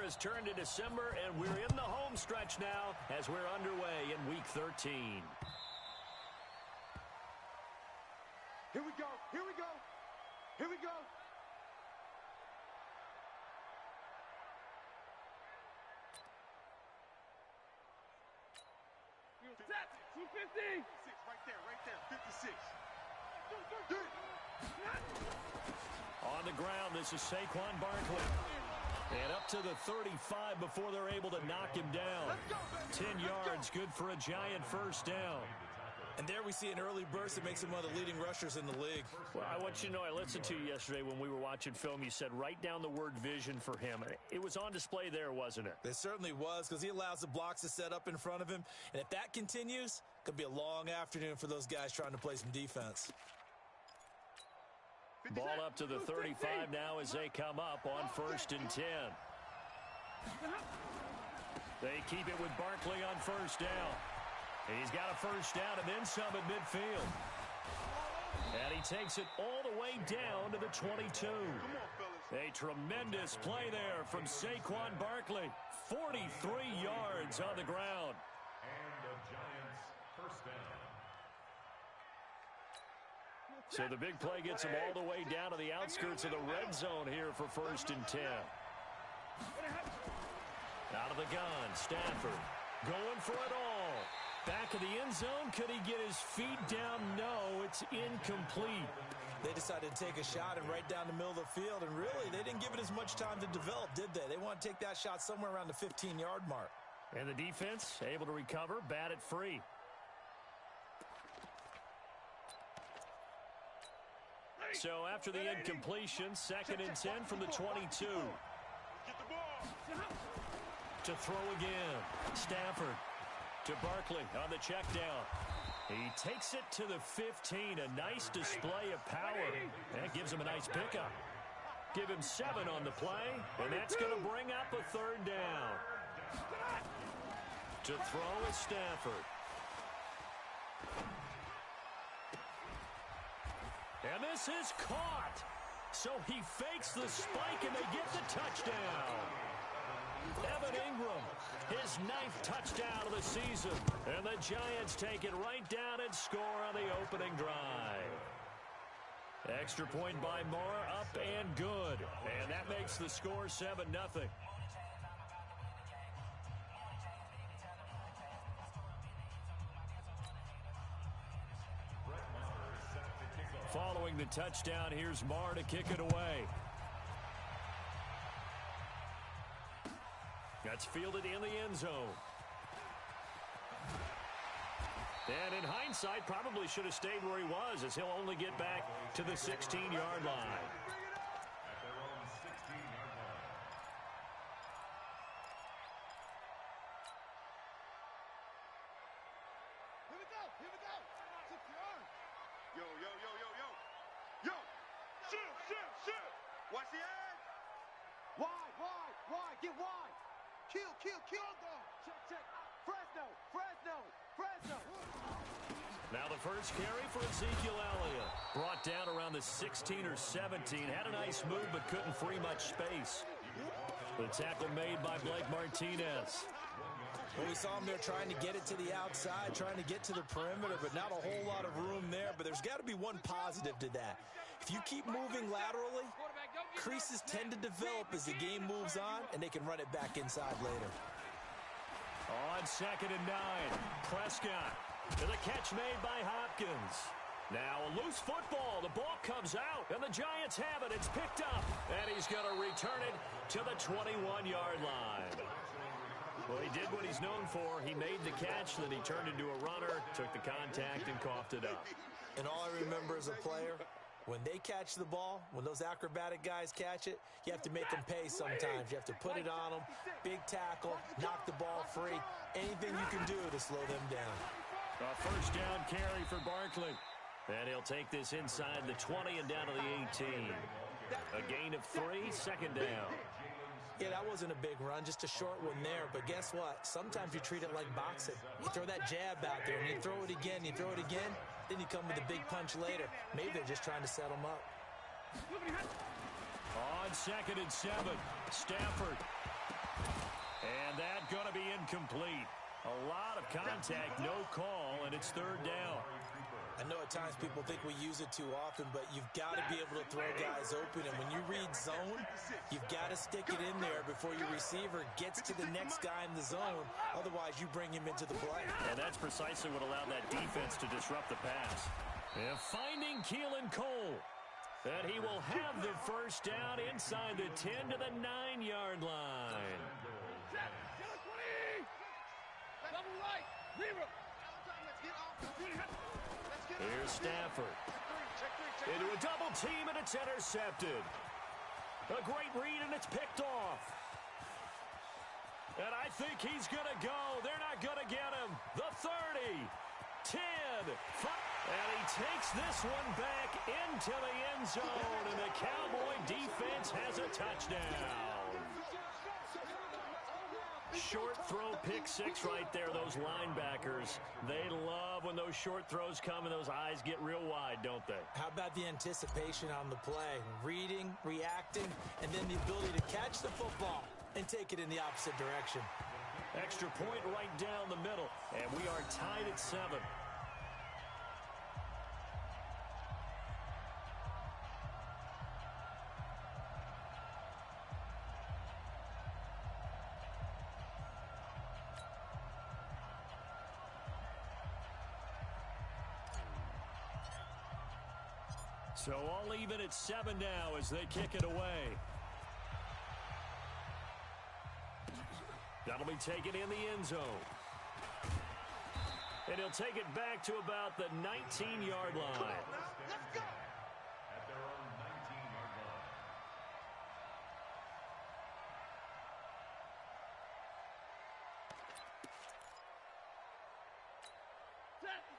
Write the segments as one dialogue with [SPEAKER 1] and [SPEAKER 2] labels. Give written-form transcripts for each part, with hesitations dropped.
[SPEAKER 1] has turned to December, and we're in the home stretch now as we're underway in Week 13.
[SPEAKER 2] Here we go. Here we go. Here we go.
[SPEAKER 3] Set 250.
[SPEAKER 2] Right there, 56.
[SPEAKER 1] On the ground, this is Saquon Barkley. And up to the 35 before they're able to knock him down. 10 yards, good for a Giant first down.
[SPEAKER 4] And there we see an early burst that makes him one of the leading rushers in the league.
[SPEAKER 1] Well, I want you to know, I listened to you yesterday when we were watching film. You said write down the word vision for him. It was on display there, wasn't it?
[SPEAKER 4] It certainly was, because he allows the blocks to set up in front of him. And if that continues, it could be a long afternoon for those guys trying to play some defense.
[SPEAKER 1] Ball up to the 35 now as they come up on 1st and 10. They keep it with Barkley on first down. He's got a first down and then some at midfield. And he takes it all the way down to the 22. A tremendous play there from Saquon Barkley. 43 yards on the ground.
[SPEAKER 5] And the Giants first down.
[SPEAKER 1] So the big play gets him all the way down to the outskirts of the red zone here for 1st and 10. Out of the gun, Stafford going for it all. Back of the end zone, could he get his feet down? No, it's incomplete.
[SPEAKER 4] They decided to take a shot and right down the middle of the field, and really, they didn't give it as much time to develop, did they? They want to take that shot somewhere around the 15-yard mark.
[SPEAKER 1] And the defense able to recover, bat it free. So after the incompletion, 2nd and 10 from the 22.
[SPEAKER 2] Get the ball.
[SPEAKER 1] To throw again, Stafford. To Barkley on the check down. He takes it to the 15. A nice display of power. That gives him a nice pickup. Give him 7 on the play, and that's going to bring up a 3rd down. To throw is Stafford. And this is caught. So he fakes the spike, and they get the touchdown. Evan Ingram, his 9th touchdown of the season. And the Giants take it right down and score on the opening drive. Extra point by Moore, up and good. And that makes the score 7-0. Following the touchdown, here's Marr to kick it away. That's fielded in the end zone. And in hindsight, probably should have stayed where he was, as he'll only get back to the 16-yard line.
[SPEAKER 5] At their own 16-yard line.
[SPEAKER 2] Here we go. Here we go. Yo, yo, yo, yo, yo. Yo. Shoot. Watch the edge. Wide. Get wide. Kill. Check. Fresno.
[SPEAKER 1] Now the first carry for Ezekiel Elliott. Brought down around the 16 or 17. Had a nice move, but couldn't free much space. The tackle made by Blake Martinez.
[SPEAKER 4] Well, we saw him there trying to get it to the outside, trying to get to the perimeter, but not a whole lot of room there. But there's got to be one positive to that. If you keep moving laterally, creases tend to develop as the game moves on, and they can run it back inside later.
[SPEAKER 1] On 2nd and 9, Prescott to the catch made by Hopkins. Now a loose football. The ball comes out, and the Giants have it. It's picked up, and he's going to return it to the 21-yard line. Well, he did what he's known for. He made the catch, then he turned into a runner, took the contact, and coughed it up.
[SPEAKER 4] And all I remember as a player, when they catch the ball, when those acrobatic guys catch it, you have to make them pay sometimes. You have to put it on them, big tackle, knock the ball free, anything you can do to slow them down.
[SPEAKER 1] A first down carry for Barkley. And he'll take this inside the 20 and down to the 18. A gain of 3, 2nd down.
[SPEAKER 4] Yeah, that wasn't a big run, just a short one there. But guess what? Sometimes you treat it like boxing. You throw that jab out there, and you throw it again, then you come with a big punch later. Maybe they're just trying to set them up.
[SPEAKER 1] On 2nd and 7, Stafford going to be incomplete. A lot of contact, no call, and it's third down.
[SPEAKER 4] I know at times people think we use it too often, but you've got to be able to throw guys open. And when you read zone, you've got to stick it in there before your receiver gets to the next guy in the zone. Otherwise, you bring him into the play.
[SPEAKER 1] And that's precisely what allowed that defense to disrupt the pass. And finding Keelan Cole. And he will have the first down inside the 10 to the 9-yard line.
[SPEAKER 3] Double right. Zero.
[SPEAKER 1] Here's Stafford. Into a double team, and it's intercepted. A great read, and it's picked off. And I think he's going to go. They're not going to get him. The 30, 10, 5. And he takes this one back into the end zone, and the Cowboy defense has a touchdown. Short throw, pick six right there. Those linebackers, they love when those short throws come and those eyes get real wide, don't they?
[SPEAKER 4] How about the anticipation on the play? Reading, reacting, and then the ability to catch the football and take it in the opposite direction.
[SPEAKER 1] Extra point right down the middle, and we are tied at 7. So all even at 7 now as they kick it away. That'll be taken in the end zone. And he'll take it back to about the 19-yard line.
[SPEAKER 2] Let's go.
[SPEAKER 5] At their own 19-yard line.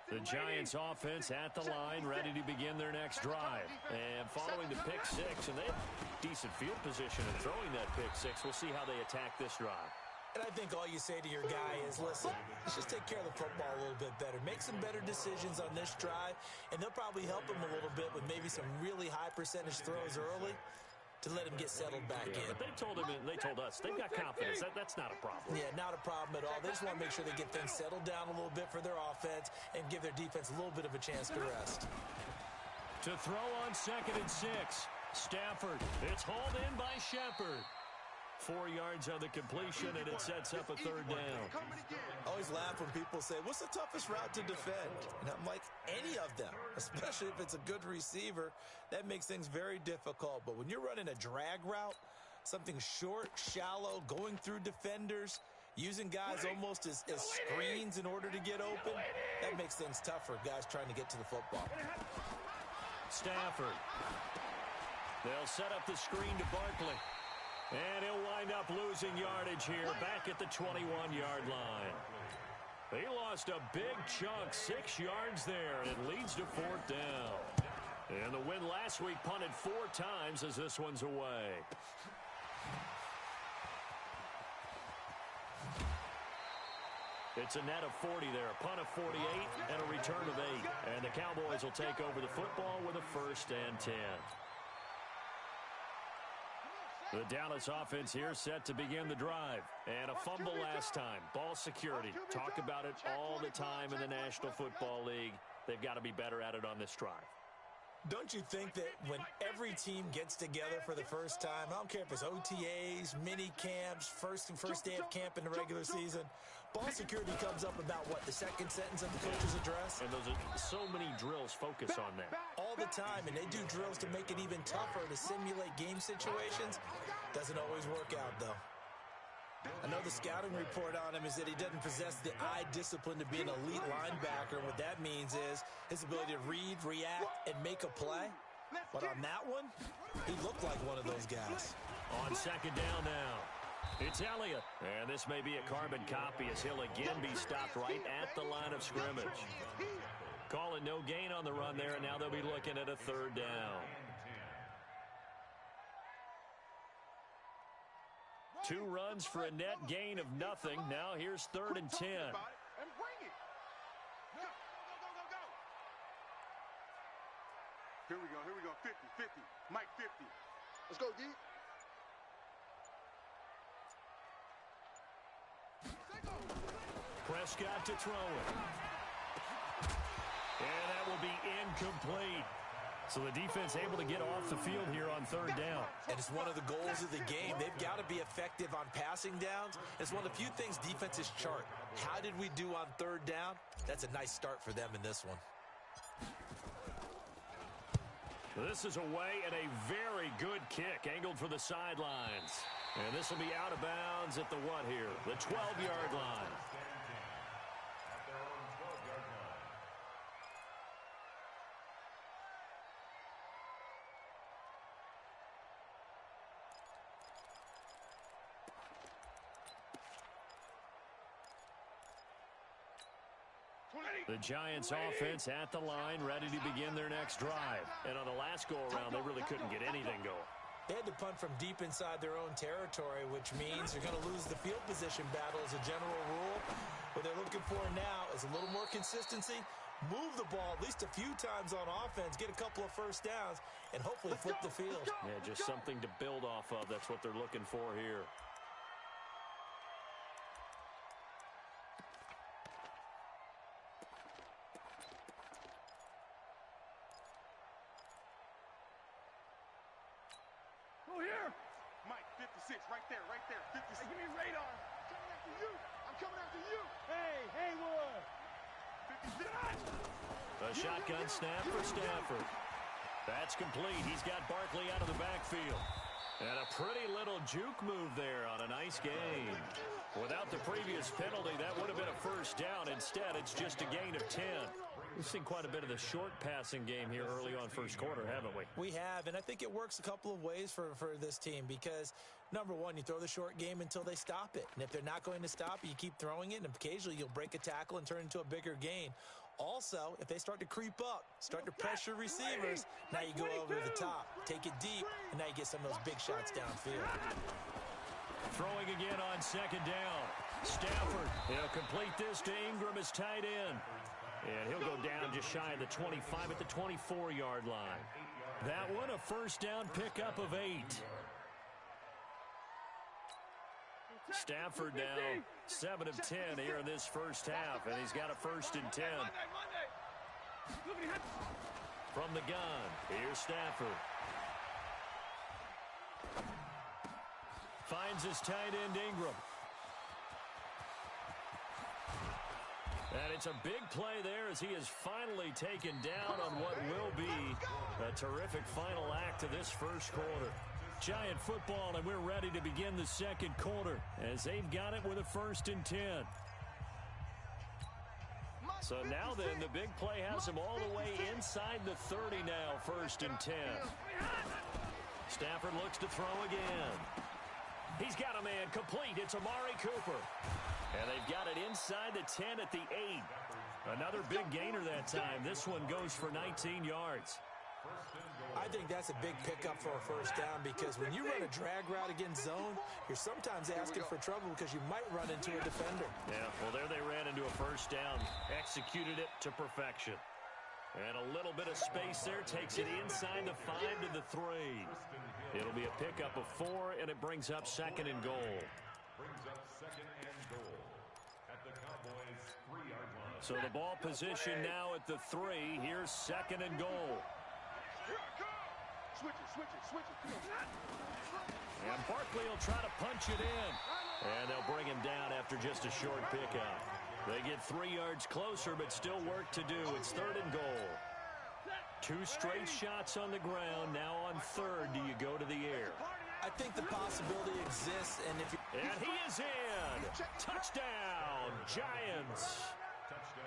[SPEAKER 1] The Giants offense at the line, ready to begin their next drive. And following the pick six, and they have decent field position in throwing that pick six. We'll see how they attack this drive.
[SPEAKER 4] And I think all you say to your guy is, listen, let's just take care of the football a little bit better. Make some better decisions on this drive, and they'll probably help him a little bit with maybe some really high percentage throws early to let him get settled back in.
[SPEAKER 1] But they told us, they've got confidence. That's not a problem.
[SPEAKER 4] Yeah, not a problem at all. They just want to make sure they get things settled down a little bit for their offense and give their defense a little bit of a chance to rest.
[SPEAKER 1] To throw on 2nd and 6. Stafford. It's hauled in by Shepard. 4 yards on the completion, and it sets up a third down.
[SPEAKER 4] I always laugh when people say, what's the toughest route to defend? And I'm like, any of them, especially if it's a good receiver. That makes things very difficult. But when you're running a drag route, something short, shallow, going through defenders, using guys almost as screens in order to get open, that makes things tough for guys trying to get to the football.
[SPEAKER 1] Stafford. They'll set up the screen to Barkley. And he'll wind up losing yardage here back at the 21-yard line. He lost a big chunk, 6 yards there, and it leads to 4th down. And the win last week punted 4 times as this one's away. It's a net of 40 there, a punt of 48, and a return of 8. And the Cowboys will take over the football with a 1st and 10. The Dallas offense here set to begin the drive. And a fumble last time. Ball security. Talk about it all the time in the National Football League. They've got to be better at it on this drive.
[SPEAKER 4] Don't you think that when every team gets together for the first time, I don't care if it's OTAs, mini camps, first day of camp in the regular season, ball security comes up about, what, the second sentence of the coach's address?
[SPEAKER 1] And those are so many drills focus on that.
[SPEAKER 4] All the time, and they do drills to make it even tougher to simulate game situations. Doesn't always work out, though. I know the scouting report on him is that he doesn't possess the eye discipline to be an elite linebacker. And what that means is his ability to read, react, and make a play. But on that one, he looked like one of those guys.
[SPEAKER 1] On 2nd down now. It's Elliott. And this may be a carbon copy as he'll again be stopped right at the line of scrimmage. Call it no gain on the run there, and now they'll be looking at a 3rd down. 2 runs for a net gain of nothing. Now here's 3rd and 10.
[SPEAKER 2] And bring it. Go, go, go, go, go. Here we go. 50, 50. Mike 50. Let's go, D.
[SPEAKER 1] Prescott to throw it. And that will be incomplete. So the defense able to get off the field here on third down.
[SPEAKER 4] And it's one of the goals of the game. They've got to be effective on passing downs. It's one of the few things defenses chart. How did we do on third down? That's a nice start for them in this one.
[SPEAKER 1] This is away and a very good kick angled for the sidelines. And this will be out of bounds at the what here? The 12-yard line. The Giants offense at the line, ready to begin their next drive. And on the last go-around, they really couldn't get anything going.
[SPEAKER 4] They had to punt from deep inside their own territory, which means they're going to lose the field position battle as a general rule. What they're looking for now is a little more consistency, move the ball at least a few times on offense, get a couple of first downs, and hopefully flip the field.
[SPEAKER 1] Yeah, just something to build off of. That's what they're looking for here.
[SPEAKER 3] Go here.
[SPEAKER 2] Mike, 56, right there, 56.
[SPEAKER 3] Hey, give me radar.
[SPEAKER 2] Coming after you. I'm coming after you.
[SPEAKER 3] Hey, Haywood.
[SPEAKER 2] 56.
[SPEAKER 1] A shotgun snap for Stafford. That's complete. He's got Barkley out of the backfield. And a pretty little juke move there on a nice gain. Without the previous penalty, that would have been a first down. Instead, it's just a gain of 10. We've seen quite a bit of the short passing game here early on first quarter, haven't we?
[SPEAKER 4] We have, and I think it works a couple of ways for this team because, number one, you throw the short game until they stop it. And if they're not going to stop it, you keep throwing it, and occasionally you'll break a tackle and turn it into a bigger gain. Also, if they start to creep up, start to pressure receivers, now you go over to the top, take it deep, and now you get some of those big shots downfield.
[SPEAKER 1] Throwing again on second down. Stafford, he'll complete this to Ingram as tight end. And he'll go down just shy of the 25 at the 24-yard line. That one a first down pickup of 8. Stafford now 7 of 10 here in this first half, and he's got a first and 10. From the gun, here's Stafford. Finds his tight end Ingram. And it's a big play there as he is finally taken down on what will be a terrific final act of this first quarter. Giant football, and we're ready to begin the second quarter as they've got it with a first and 10. So now then, the big play has him all the way inside the 30 now, first and 10. Stafford looks to throw again. He's got a man complete. It's Amari Cooper. And they've got it inside the 10 at the 8. Another big gainer that time. This one goes for 19 yards.
[SPEAKER 4] I think that's a big pickup for a first down because when you run a drag route against zone, you're sometimes asking for trouble because you might run into a defender.
[SPEAKER 1] Yeah, well, there they ran into a first down. Executed it to perfection. And a little bit of space there takes it inside the 5 to the 3. It'll be a pickup of 4, and it brings up second and goal. So the ball position now at the 3. Here's second and goal.
[SPEAKER 2] Here I come. Switch it.
[SPEAKER 1] And Barkley will try to punch it in. And they'll bring him down after just a short pickup. They get 3 yards closer, but still work to do. It's third and goal. 2 straight shots on the ground. Now on third, do you go to the air?
[SPEAKER 4] I think the possibility exists, and if you...
[SPEAKER 1] And he is in. Touchdown, Giants.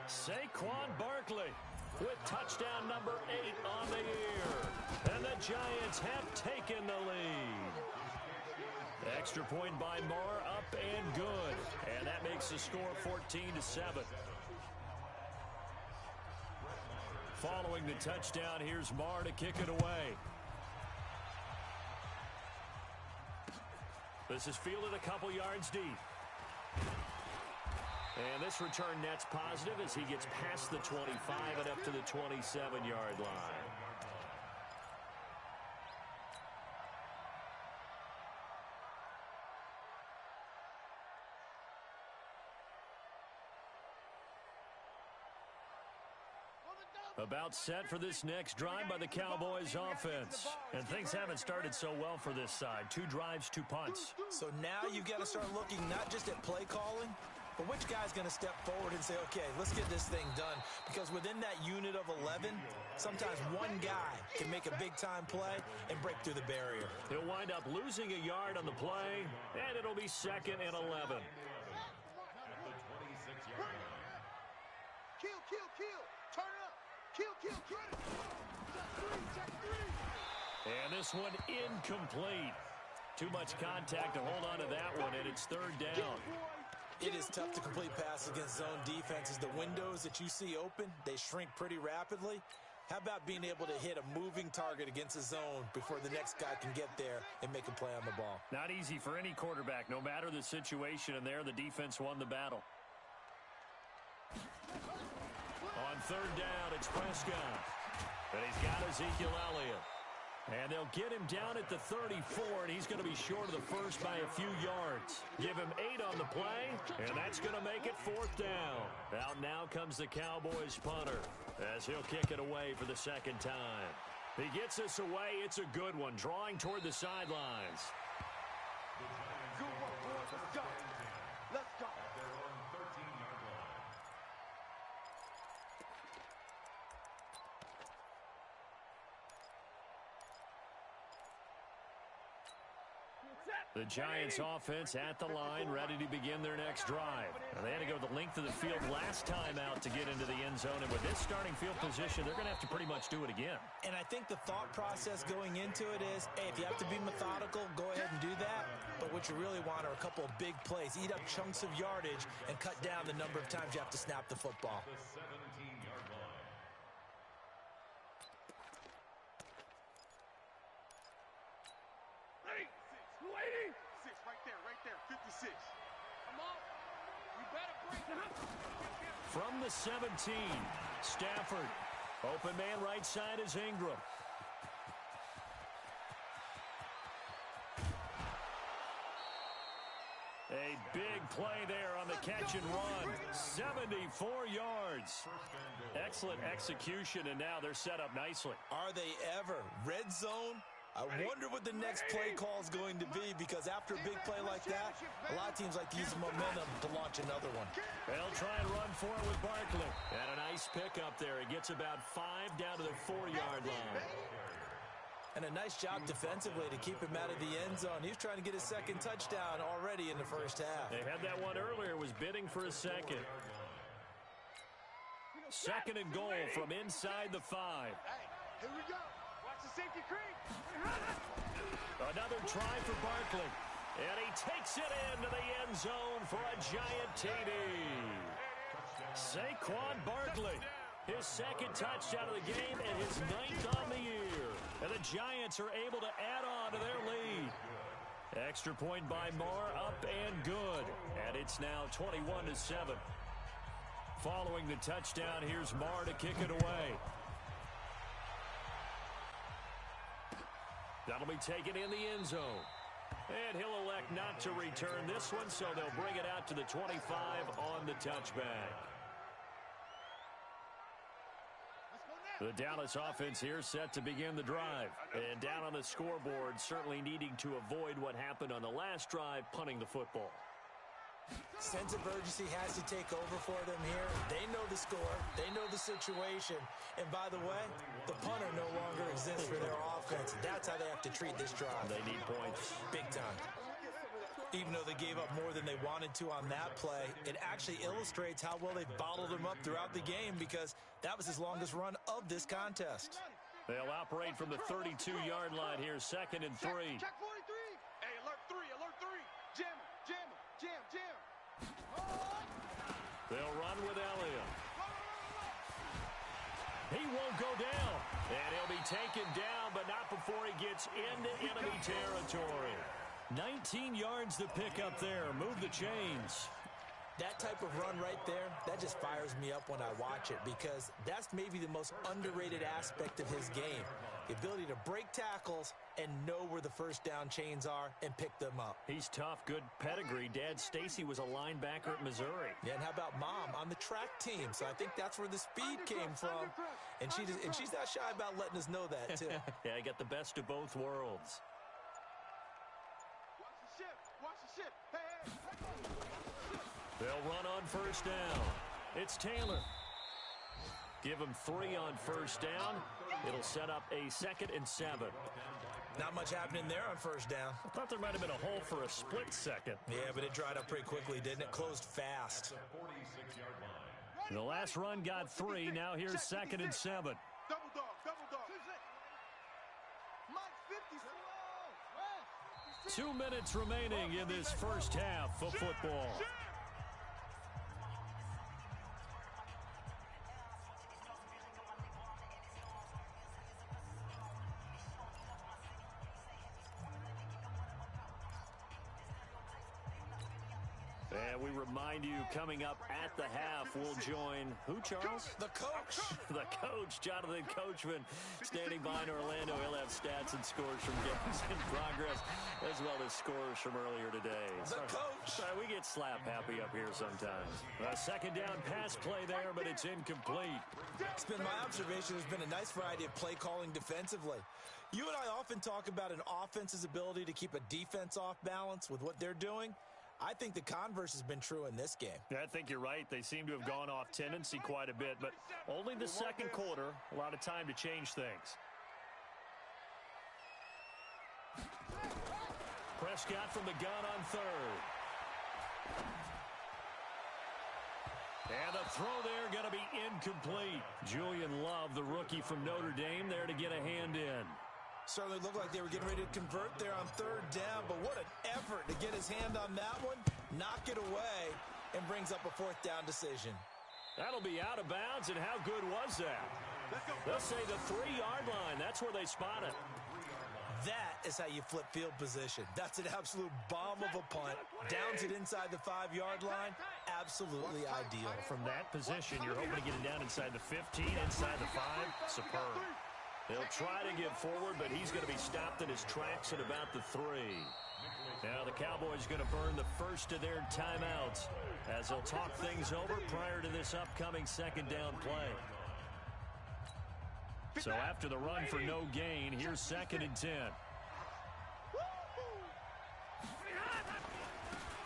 [SPEAKER 1] Saquon Barkley with touchdown number 8 on the year. And the Giants have taken the lead. Extra point by Marr, up and good. And that makes the score 14-7. Following the touchdown, here's Marr to kick it away. This is fielded a couple yards deep. And this return net's positive as he gets past the 25 and up to the 27-yard line. About set for this next drive by the Cowboys offense. And things haven't started so well for this side. 2 drives, 2 punts.
[SPEAKER 4] So now you've got to start looking not just at play calling, but which guy's going to step forward and say, okay, let's get this thing done. Because within that unit of 11, sometimes one guy can make a big-time play and break through the barrier.
[SPEAKER 1] He'll wind up losing a yard on the play, and it'll be 2nd and 11.
[SPEAKER 2] Kill, kill, kill. Turn it up. Kill, kill, kill. Check 3.
[SPEAKER 1] And this one incomplete. Too much contact to hold on to that one, and it's 3rd down.
[SPEAKER 4] It is tough to complete passes against zone defenses. The windows that you see open, they shrink pretty rapidly. How about being able to hit a moving target against a zone before the next guy can get there and make a play on the ball?
[SPEAKER 1] Not easy for any quarterback, no matter the situation, and there the defense won the battle. On 3rd down, it's Prescott. And he's got Ezekiel Elliott. And they'll get him down at the 34, and he's going to be short of the first by a few yards. Give him 8 on the play, and that's going to make it 4th down. Out now comes the Cowboys punter as he'll kick it away for the 2nd time. He gets this away. It's a good one, drawing toward the sidelines.
[SPEAKER 2] Good work, boys. Let's go. Let's go.
[SPEAKER 5] At their own 13-yard line.
[SPEAKER 1] The Giants offense at the line, ready to begin their next drive. Now, they had to go the length of the field last time out to get into the end zone, and with this starting field position, they're going to have to pretty much do it again.
[SPEAKER 4] And I think the thought process going into it is, hey, if you have to be methodical, go ahead and do that. But what you really want are a couple of big plays. Eat up chunks of yardage and cut down the number of times you have to snap the football.
[SPEAKER 5] The 17-yard line.
[SPEAKER 3] Lady!
[SPEAKER 2] 6 right there. 56.
[SPEAKER 3] Come on! You better break it up!
[SPEAKER 1] From the 17, Stafford. Open man right side is Ingram. A big play there on the catch and run. 74 yards. Excellent execution, and now they're set up nicely.
[SPEAKER 4] Are they ever? Red zone? I wonder what the next play call is going to be, because after a big play like that, a lot of teams like to use momentum to launch another one.
[SPEAKER 1] They'll try and run for it with Barkley. And a nice pickup there. He gets about 5 down to the 4-yard line.
[SPEAKER 4] And a nice job defensively to keep him out of the end zone. He was trying to get his 2nd touchdown already in the first half.
[SPEAKER 1] They had that one earlier, was bidding for a 2nd. 2nd and goal from inside the 5.
[SPEAKER 2] Hey, here we go. Watch the safety creep.
[SPEAKER 1] Another try for Barkley. And he takes it into the end zone for a giant TD. Saquon Barkley, his 2nd touchdown of the game and his 9th on the year. And the Giants are able to add on to their lead. Extra point by Marr, up and good. And it's now 21-7. Following the touchdown, here's Marr to kick it away. That'll be taken in the end zone. And he'll elect not to return this one, so they'll bring it out to the 25 on the touchback. The Dallas offense here set to begin the drive. And down on the scoreboard, certainly needing to avoid what happened on the last drive, punting the football.
[SPEAKER 4] Sense of urgency has to take over for them here. They know the score. They know the situation. And by the way, the punter no longer exists for their offense. That's how they have to treat this drive.
[SPEAKER 1] They need points.
[SPEAKER 4] Big time. Even though they gave up more than they wanted to on that play, it actually illustrates how well they've bottled them up throughout the game, because that was his longest run of this contest.
[SPEAKER 1] They'll operate from the 32-yard line here, 2nd and 3.
[SPEAKER 2] Check 43. Hey, alert 3. Jam him.
[SPEAKER 1] They'll run with Elliott. He won't go down. And he'll be taken down, but not before he gets into enemy territory. 19 yards to pick up there. Move the chains.
[SPEAKER 4] That type of run right there, that just fires me up when I watch it, because that's maybe the most underrated aspect of his game. The ability to break tackles and know where the first down chains are and pick them up.
[SPEAKER 1] He's tough, good pedigree. Dad Stacy was a linebacker at Missouri.
[SPEAKER 4] Yeah, and how about Mom on the track team? So I think that's where the speed came from. And she's not shy about letting us know that, too.
[SPEAKER 1] Yeah, I got the best of both worlds.
[SPEAKER 2] Watch the ship. Watch the ship. Hey, hey.
[SPEAKER 1] They'll run on first down. It's Taylor. Give him 3 on first down. It'll set up a 2nd and 7.
[SPEAKER 4] Not much happening there on first down.
[SPEAKER 1] I thought there might have been a hole for a split second.
[SPEAKER 4] Yeah, but it dried up pretty quickly, didn't it? Closed fast.
[SPEAKER 1] The last run got 3. Now here's 2nd and 7.
[SPEAKER 2] Double dog. Double dog. Mike 50.
[SPEAKER 1] 2 minutes remaining in this first half of football. And we remind you, coming up at the half, we'll join who, Charles?
[SPEAKER 4] The coach.
[SPEAKER 1] The coach, Jonathan Coachman, standing by in Orlando. He'll have stats and scores from games in progress, as well as scores from earlier today.
[SPEAKER 4] The coach.
[SPEAKER 1] Sorry, we get slap happy up here sometimes. A 2nd down pass play there, but it's incomplete.
[SPEAKER 4] It's been my observation. There's been a nice variety of play calling defensively. You and I often talk about an offense's ability to keep a defense off balance with what they're doing. I think the converse has been true in this game.
[SPEAKER 1] Yeah, I think you're right. They seem to have gone off tendency quite a bit, but only the second quarter. A lot of time to change things. Prescott from the gun on 3rd. And the throw there going to be incomplete. Julian Love, the rookie from Notre Dame, there to get a hand in.
[SPEAKER 4] Certainly looked like they were getting ready to convert there on 3rd down, but what an effort to get his hand on that one, knock it away, and brings up a 4th down decision.
[SPEAKER 1] That'll be out of bounds, and how good was that? They'll say the 3-yard line. That's where they spot it.
[SPEAKER 4] That is how you flip field position. That's an absolute bomb of a punt. Downs it inside the 5-yard line. Absolutely ideal.
[SPEAKER 1] From that position, you're hoping to get it down inside the 15, inside the 5. Superb. He'll try to get forward, but he's going to be stopped in his tracks at about the 3. Now the Cowboys going to burn the first of their timeouts as they'll talk things over prior to this upcoming 2nd down play. So after the run for no gain, here's 2nd and 10.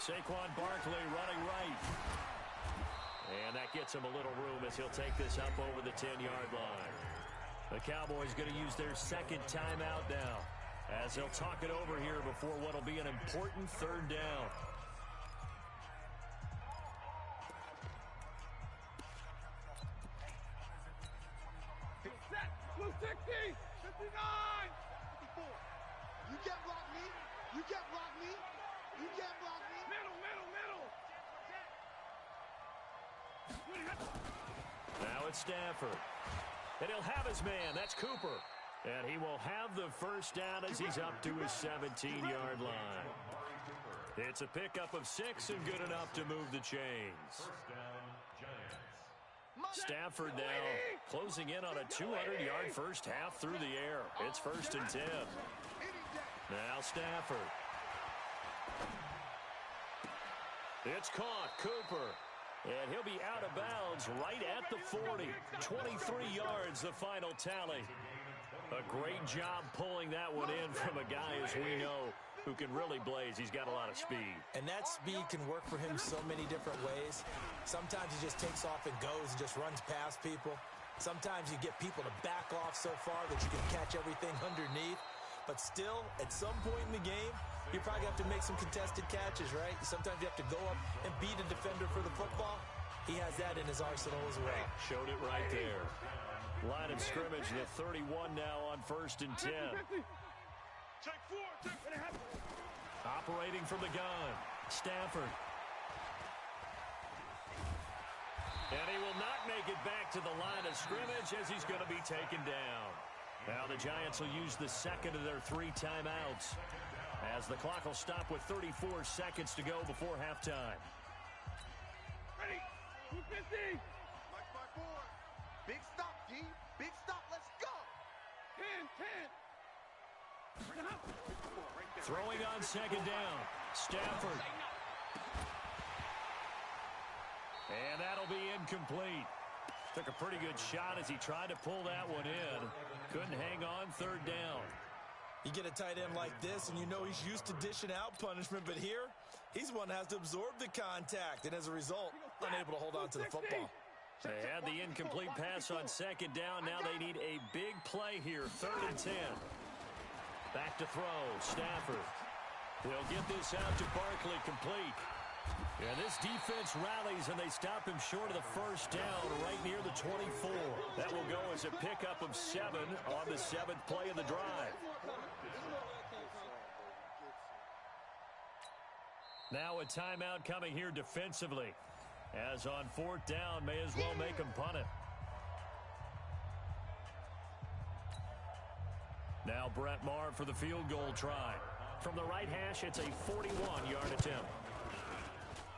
[SPEAKER 1] Saquon Barkley running right. And that gets him a little room as he'll take this up over the 10-yard line. The Cowboys going to use their 2nd timeout now as they'll talk it over here before what will be an important 3rd down.
[SPEAKER 3] Blue 60, 59.
[SPEAKER 2] 54. You can't block me. You can't block me. You can't block me.
[SPEAKER 3] Middle.
[SPEAKER 1] Now it's Stafford. And he'll have his man. That's Cooper. And he will have the first down as he's up to his 17-yard line. It's a pickup of 6 and good enough to move the chains. Stafford now closing in on a 200-yard first half through the air. It's 1st and 10. Now Stafford. It's caught. Cooper. And he'll be out of bounds right at the 40. 23 yards, the final tally. A great job pulling that one in from a guy, as we know, who can really blaze. He's got a lot of speed.
[SPEAKER 4] And that speed can work for him so many different ways. Sometimes he just takes off and goes and just runs past people. Sometimes you get people to back off so far that you can catch everything underneath. But still, at some point in the game, you probably have to make some contested catches, right? Sometimes you have to go up and beat a defender for the football. He has that in his arsenal as well.
[SPEAKER 1] Showed it right there. Line of scrimmage, the 31 now on 1st and 10.
[SPEAKER 2] Take 4.
[SPEAKER 1] Operating from the gun, Stafford. And he will not make it back to the line of scrimmage as he's going to be taken down. Now the Giants will use the 2nd of their 3 timeouts as the clock will stop with 34 seconds to go before halftime.
[SPEAKER 3] Ready. 250.
[SPEAKER 2] Mike 5-4. Big stop, D. Big stop. Let's go.
[SPEAKER 1] Throwing on second down. Stafford. And that'll be incomplete. Took a pretty good shot as he tried to pull that one in. Couldn't hang on third down.
[SPEAKER 4] You get a tight end like this, and you know he's used to dishing out punishment, but here, he's one that has to absorb the contact, and as a result, unable to hold on to the football.
[SPEAKER 1] They had the incomplete pass on second down. Now they need a big play here, 3rd and 10. Back to throw, Stafford. They'll get this out to Barkley, complete. And this defense rallies, and they stop him short of the first down right near the 24. That will go as a pickup of 7 on the 7th play of the drive. Now a timeout coming here defensively. As on 4th down, may as well make him punt it. Now Brett Maher for the field goal try. From the right hash, it's a 41-yard attempt.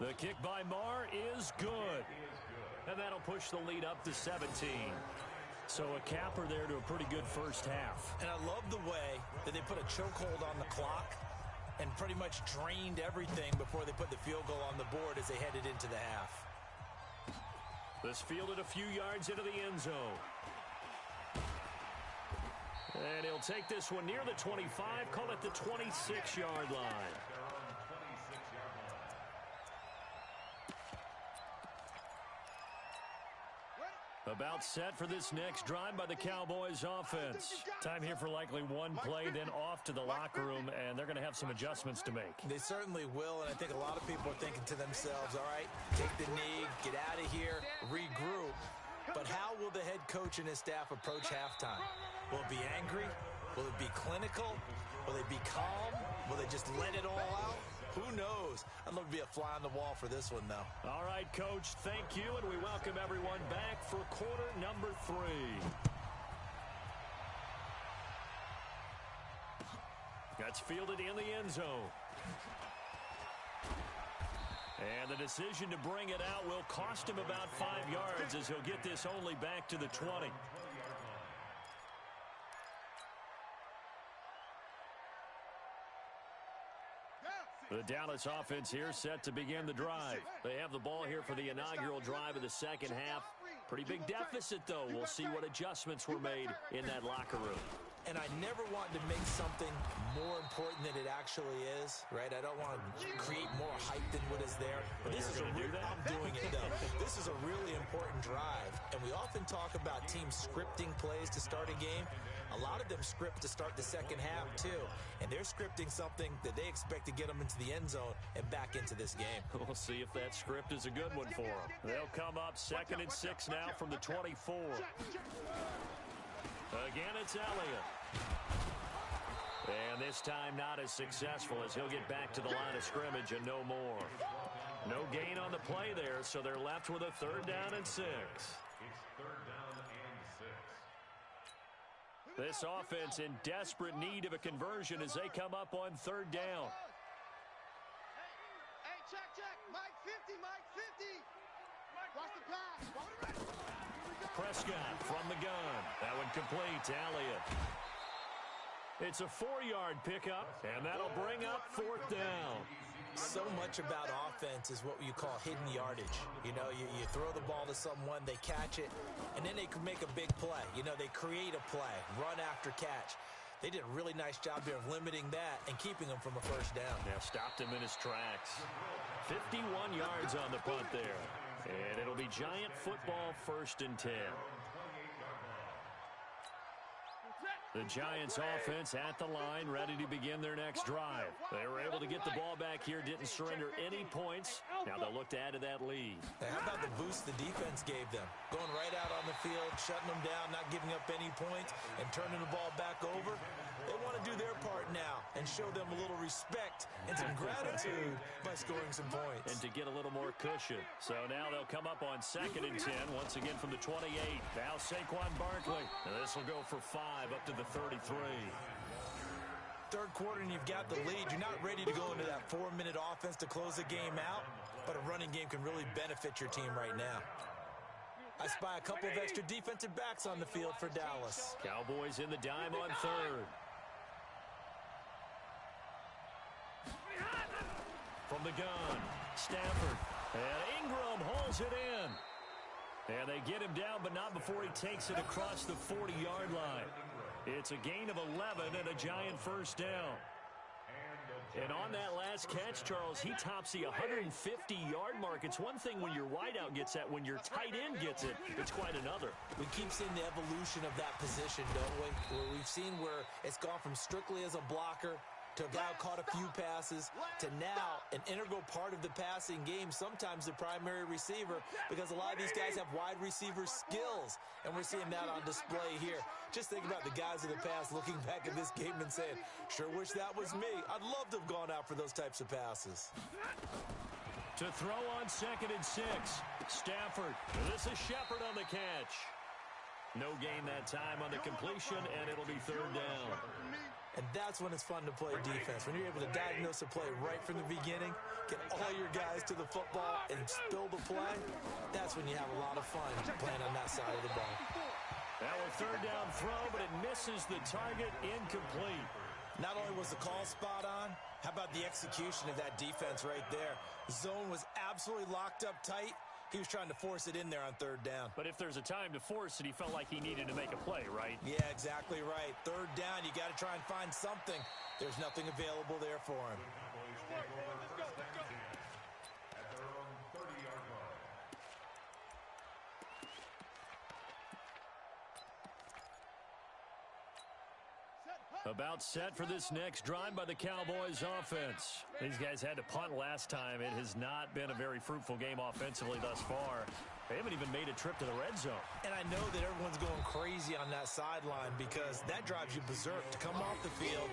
[SPEAKER 1] The kick by Maher is good. And that'll push the lead up to 17. So a capper there to a pretty good first half.
[SPEAKER 4] And I love the way that they put a chokehold on the clock and pretty much drained everything before they put the field goal on the board as they headed into the half.
[SPEAKER 1] This fielded a few yards into the end zone. And he'll take this one near the 25, call it the 26-yard line. About set for this next drive by the Cowboys offense. Time here for likely one play, then off to the locker room, and they're going to have some adjustments to make.
[SPEAKER 4] They certainly will, and I think a lot of people are thinking to themselves, all right, take the knee, get out of here, regroup. But how will the head coach and his staff approach halftime? Will it be angry? Will it be clinical? Will they be calm? Will they just let it all out? Who knows? I'd love to be a fly on the wall for this one, though.
[SPEAKER 1] All right, Coach, thank you, and we welcome everyone back for quarter number 3. That's fielded in the end zone. And the decision to bring it out will cost him about 5 yards as he'll get this only back to the 20. The Dallas offense here set to begin the drive. They have the ball here for the inaugural drive of the second half. Pretty big deficit, though. We'll see what adjustments were made in that locker room.
[SPEAKER 4] And I never want to make something more important than it actually is, right? I don't want to create more hype than what is there. But this is I'm doing it, though. This is a really important drive. And we often talk about teams scripting plays to start a game. A lot of them script to start the second half, too. And they're scripting something that they expect to get them into the end zone and back into this game.
[SPEAKER 1] We'll see if that script is a good one for them. They'll come up 2nd and 6 now from the 24. Again, it's Elliott. And this time not as successful as he'll get back to the line of scrimmage and no more. No gain on the play there, so they're left with a 3rd down and 6.
[SPEAKER 5] It's 3rd down and 6.
[SPEAKER 1] This offense in desperate need of a conversion as they come up on 3rd down.
[SPEAKER 2] Hey, check. Mike 50, Mike 50. Watch the pass.
[SPEAKER 1] Prescott from the gun. That one complete to Elliott. It's a 4-yard pickup, and that'll bring up 4th down.
[SPEAKER 4] So much about offense is what you call hidden yardage. You know, you throw the ball to someone, they catch it, and then they can make a big play. You know, they create a play, run after catch. They did a really nice job here of limiting that and keeping him from a first down.
[SPEAKER 1] Yeah, stopped him in his tracks. 51 yards on the punt there. And it'll be Giant football, 1st and 10. The Giants offense at the line, ready to begin their next drive. They were able to get the ball back here, didn't surrender any points. Now they'll look to add to that lead.
[SPEAKER 4] Now, how about the boost the defense gave them? Going right out on the field, shutting them down, not giving up any points, and turning the ball back over. They want to do their part now and show them a little respect and some gratitude by scoring some points.
[SPEAKER 1] And to get a little more cushion. So now they'll come up on 2nd and 10, once again from the 28. Now Saquon Barkley. And this will go for 5 up to the 33.
[SPEAKER 4] Third quarter and you've got the lead. You're not ready to go into that 4-minute offense to close the game out, but a running game can really benefit your team right now. I spy a couple of extra defensive backs on the field for Dallas.
[SPEAKER 1] Cowboys in the dime on third. From the gun, Stafford. And Ingram holds it in. And they get him down, but not before he takes it across the 40-yard line. It's a gain of 11 and a Giant first down. And on that last catch, Charles, he tops the 150-yard mark. It's one thing when your wideout gets that. When your tight end gets it, it's quite another.
[SPEAKER 4] We keep seeing the evolution of that position, don't we? Where we've seen where it's gone from strictly as a blocker to a guy who caught a few passes, to now an integral part of the passing game, sometimes the primary receiver, because a lot of these guys have wide receiver skills, and we're seeing that on display here. Just think about the guys of the past looking back at this game and saying, sure wish that was me. I'd love to have gone out for those types of passes.
[SPEAKER 1] To throw on 2nd and 6, Stafford. This is Shepard on the catch. No gain that time on the completion, and it'll be 3rd down.
[SPEAKER 4] And that's when it's fun to play defense. When you're able to diagnose a play right from the beginning, get all your guys to the football and spill the play, that's when you have a lot of fun playing on that side of the ball.
[SPEAKER 1] Now a 3rd down throw, but it misses the target, incomplete.
[SPEAKER 4] Not only was the call spot on, how about the execution of that defense right there? The zone was absolutely locked up tight. He was trying to force it in there on 3rd down.
[SPEAKER 1] But if there's a time to force it, he felt like he needed to make a play, right?
[SPEAKER 4] Yeah, exactly right. 3rd down, you got to try and find something. There's nothing available there for him.
[SPEAKER 5] At their own 30-yard line.
[SPEAKER 1] About set for this next drive by the Cowboys offense. These guys had to punt last time. It has not been a very fruitful game offensively thus far. They haven't even made a trip to the red zone.
[SPEAKER 4] And I know that everyone's going crazy on that sideline because that drives you berserk to come off the field,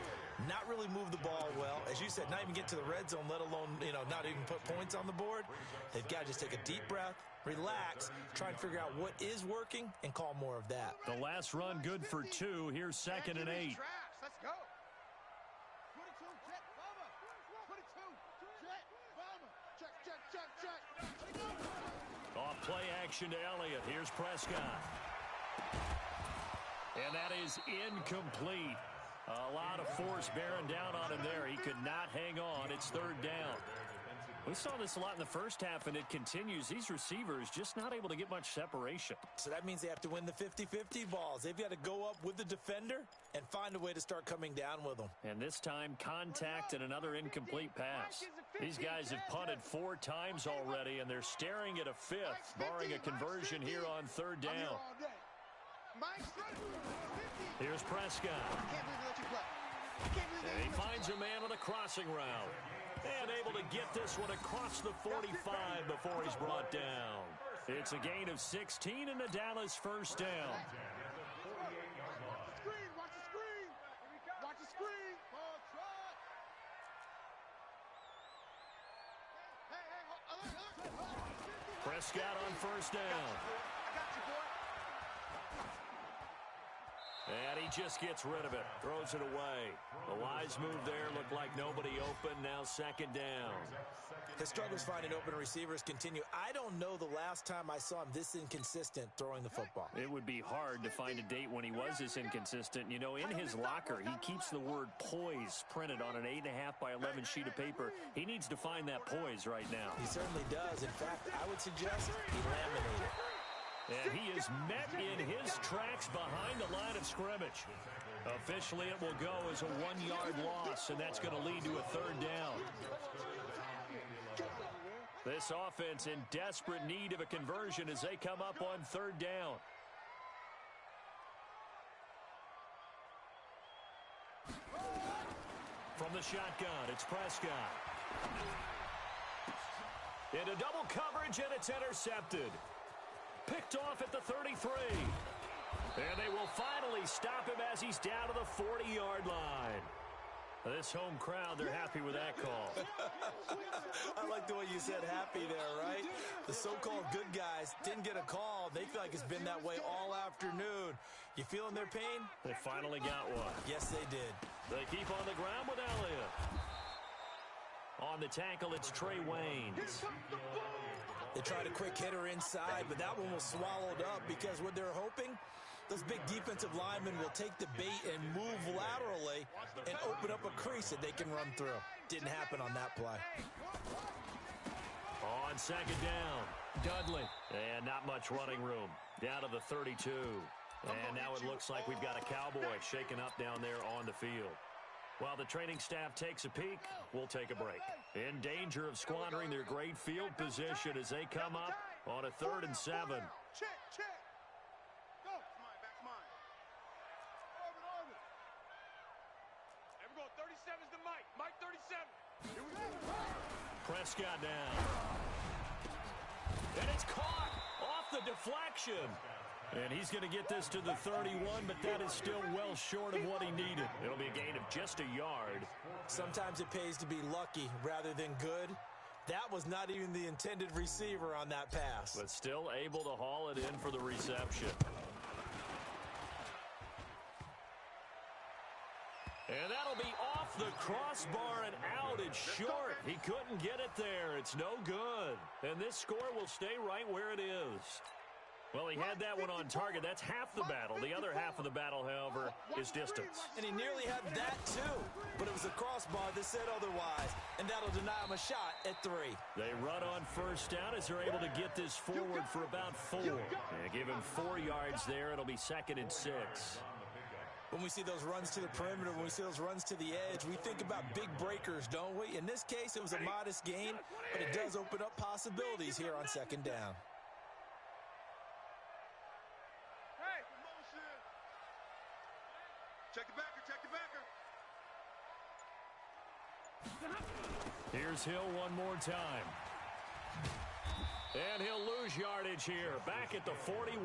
[SPEAKER 4] not really move the ball well. As you said, not even get to the red zone, let alone, not even put points on the board. They've got to just take a deep breath, relax, try and figure out what is working, and call more of that.
[SPEAKER 1] The last run good for 2. Here's 2nd and 8.
[SPEAKER 2] Let's go. 22, jet, bomber. 22, jet, bomber. Check, check, check, check.
[SPEAKER 1] Off play action to Elliott. Here's Prescott. And that is incomplete. A lot of force bearing down on him there. He could not hang on. It's 3rd down. We saw this a lot in the first half, and it continues. These receivers just not able to get much separation.
[SPEAKER 4] So that means they have to win the 50-50 balls. They've got to go up with the defender and find a way to start coming down with them.
[SPEAKER 1] And this time, contact and another incomplete pass. These guys have punted 4 times already, and they're staring at a 5th, barring a conversion here on 3rd down. Here's Prescott. And he finds a man on a crossing route. And able to get this one across the 45 before he's brought down. It's a gain of 16 and a Dallas first down.
[SPEAKER 2] Watch the screen. Watch the screen. Ball trot. Hey.
[SPEAKER 1] Prescott on first down.
[SPEAKER 2] I got you, boy.
[SPEAKER 1] And he just gets rid of it. Throws it away. The wise move there. Looked like nobody open. Now 2nd down.
[SPEAKER 4] His struggles finding open receivers continue. I don't know the last time I saw him this inconsistent throwing the football.
[SPEAKER 1] It would be hard to find a date when he was this inconsistent. In his locker, he keeps the word poise printed on an 8.5 by 11 sheet of paper. He needs to find that poise right now.
[SPEAKER 4] He certainly does. In fact, I would suggest he laminate it.
[SPEAKER 1] And he is met in his tracks behind the line of scrimmage. Officially, it will go as a 1-yard loss, and that's going to lead to a 3rd down. This offense in desperate need of a conversion as they come up on 3rd down. From the shotgun, it's Prescott. Into double coverage, and it's intercepted. Picked off at the 33. And they will finally stop him as he's down to the 40-yard line. This home crowd, they're happy with that call.
[SPEAKER 4] I like the way you said happy there, right? The so-called good guys didn't get a call. They feel like it's been that way all afternoon. You feeling their pain?
[SPEAKER 1] They finally got one.
[SPEAKER 4] Yes, they did.
[SPEAKER 1] They keep on the ground with Elliott. On the tackle, it's Trey Waynes.
[SPEAKER 4] They tried a quick hitter inside, but that one was swallowed up because what they're hoping, those big defensive linemen will take the bait and move laterally and open up a crease that they can run through. Didn't happen on that play.
[SPEAKER 1] On second down, Dudley. And not much running room. Down to the 32. And now it looks like we've got a Cowboy shaking up down there on the field. While the training staff takes a peek, we'll take a break. In danger of squandering their great field position as they come up on a 3rd and 7.
[SPEAKER 2] Check, check. Go. It's mine, back's mine. Orbit, orbit.
[SPEAKER 3] Here we go. 37's the Mike. Mike 37.
[SPEAKER 2] Here we go.
[SPEAKER 1] Prescott down. And it's caught off the deflection. And he's going to get this to the 31, but that is still well short of what he needed. It'll be a gain of just a yard.
[SPEAKER 4] Sometimes it pays to be lucky rather than good. That was not even the intended receiver on that pass.
[SPEAKER 1] But still able to haul it in for the reception. And that'll be off the crossbar and out. It's short. He couldn't get it there. It's no good. And this score will stay right where it is. Well, he had that one on target. That's half the battle. The other half of the battle, however, is distance.
[SPEAKER 4] And he nearly had that, too. But it was a crossbar that said otherwise. And that'll deny him a shot at 3.
[SPEAKER 1] They run on first down as they're able to get this forward for about 4. And give him 4 yards there. It'll be 2nd and 6.
[SPEAKER 4] When we see those runs to the perimeter, when we see those runs to the edge, we think about big breakers, don't we? In this case, it was a modest gain, but it does open up possibilities here on 2nd down.
[SPEAKER 2] Check the backer, check the backer.
[SPEAKER 1] Here's Hill one more time. And he'll lose yardage here, back at the 41.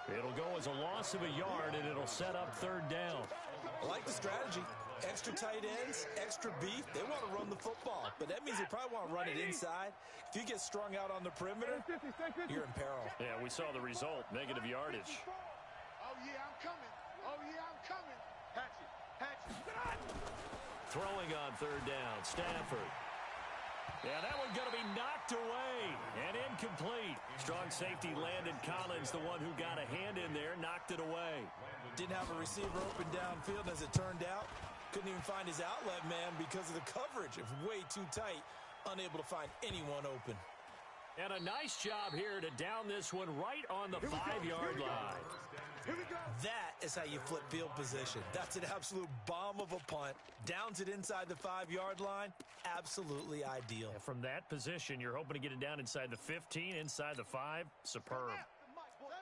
[SPEAKER 1] It'll go as a loss of a yard, and it'll set up 3rd down.
[SPEAKER 4] I like the strategy. Extra tight ends, extra beef. They want to run the football, but that means they probably want to run it inside. If you get strung out on the perimeter, you're in peril.
[SPEAKER 1] Yeah, we saw the result, negative yardage.
[SPEAKER 2] Oh, yeah, I'm coming. Oh, yeah, I'm coming. Hatch it, hatch it.
[SPEAKER 1] Throwing on 3rd down, Stafford. Yeah, that one's going to be knocked away and incomplete. Strong safety Landon Collins, the one who got a hand in there, knocked it away.
[SPEAKER 4] Didn't have a receiver open downfield, as it turned out. Couldn't even find his outlet man because of the coverage. It was way too tight, unable to find anyone open.
[SPEAKER 1] And a nice job here to down this one right on the 5-yard line.
[SPEAKER 2] Here we go.
[SPEAKER 4] That is how you flip field position. That's an absolute bomb of a punt. Downs it inside the 5-yard line. Absolutely ideal.
[SPEAKER 1] And from that position, you're hoping to get it down inside the 15, inside the 5. Superb.